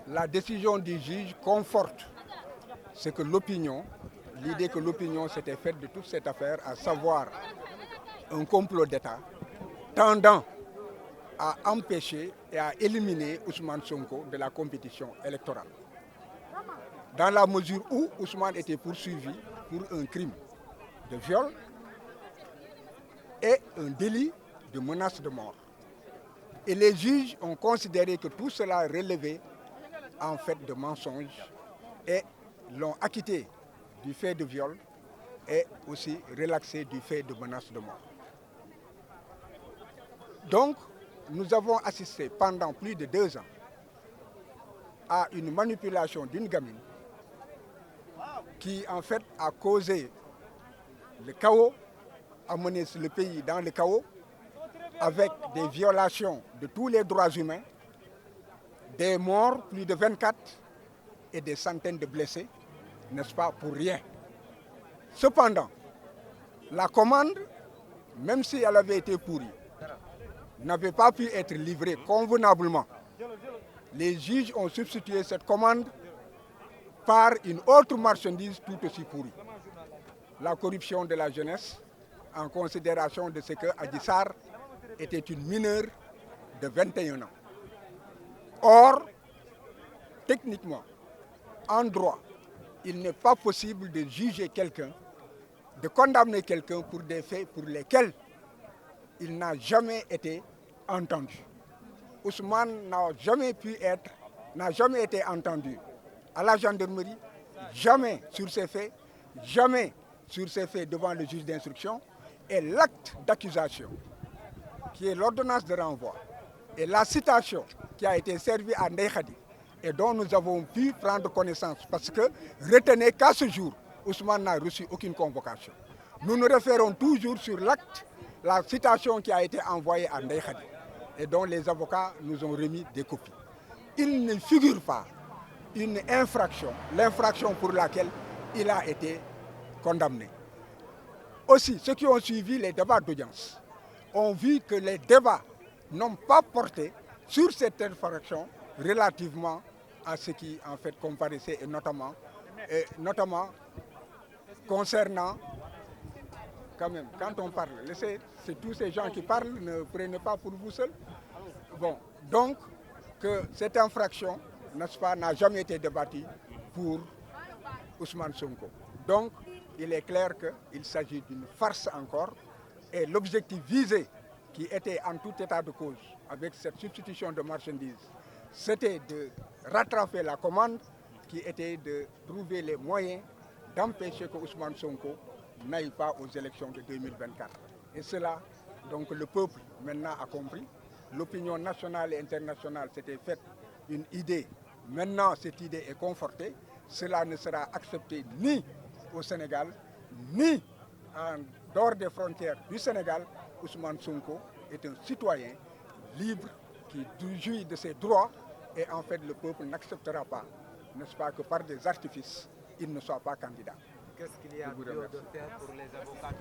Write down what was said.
la décision du juge conforte ce que l'idée que l'opinion s'était faite de toute cette affaire, à savoir un complot d'État tendant à empêcher et à éliminer Ousmane Sonko de la compétition électorale. Dans la mesure où Ousmane était poursuivi pour un crime de viol et un délit de menace de mort. Et les juges ont considéré que tout cela relevait en fait de mensonges et l'ont acquitté du fait de viol et aussi relaxé du fait de menace de mort. Donc, nous avons assisté pendant plus de 2 ans à une manipulation d'une gamine qui en fait a causé le chaos, a mené le pays dans le chaos avec des violations de tous les droits humains, des morts, plus de 24, et des centaines de blessés, n'est-ce pas, pour rien. Cependant, la commande, même si elle avait été pourrie, n'avait pas pu être livrée convenablement. Les juges ont substitué cette commande par une autre marchandise tout aussi pourrie. La corruption de la jeunesse, en considération de ce que Adji Sarr était une mineure de 21 ans. Or, techniquement, en droit, il n'est pas possible de juger quelqu'un, de condamner quelqu'un pour des faits pour lesquels il n'a jamais été entendu. Ousmane n'a jamais été entendu à la gendarmerie, jamais sur ces faits devant le juge d'instruction, et l'acte d'accusation, qui est l'ordonnance de renvoi, et la citation qui a été servie à Ndeye Khady, et dont nous avons pu prendre connaissance, parce que retenez qu'à ce jour, Ousmane n'a reçu aucune convocation. Nous nous référons toujours sur l'acte, la citation qui a été envoyée à Ndeye Khady, et dont les avocats nous ont remis des copies. Il ne figure pas une infraction, l'infraction pour laquelle il a été condamné. Aussi, ceux qui ont suivi les débats d'audience ont vu que les débats n'ont pas porté sur cette infraction relativement à ce qui en fait comparaissait, et notamment concernant, quand même, quand on parle, c'est tous ces gens qui parlent, ne prenez pas pour vous seuls. Bon, donc que cette infraction, n'est-ce pas, n'a jamais été débattue pour Ousmane Sonko. Donc, il est clair qu'il s'agit d'une farce encore, et l'objectif visé, qui était en tout état de cause avec cette substitution de marchandises, c'était de rattraper la commande, qui était de trouver les moyens d'empêcher que Ousmane Sonko n'aille pas aux élections de 2024. Et cela, donc le peuple maintenant a compris. L'opinion nationale et internationale s'était faite une idée. Maintenant, cette idée est confortée. Cela ne sera accepté ni au Sénégal, ni en dehors des frontières du Sénégal. Ousmane Sonko est un citoyen libre qui jouit de ses droits, et en fait le peuple n'acceptera pas, n'est-ce pas, que par des artifices, il ne soit pas candidat. Qu'est-ce qu'il y a de faire pour les avocats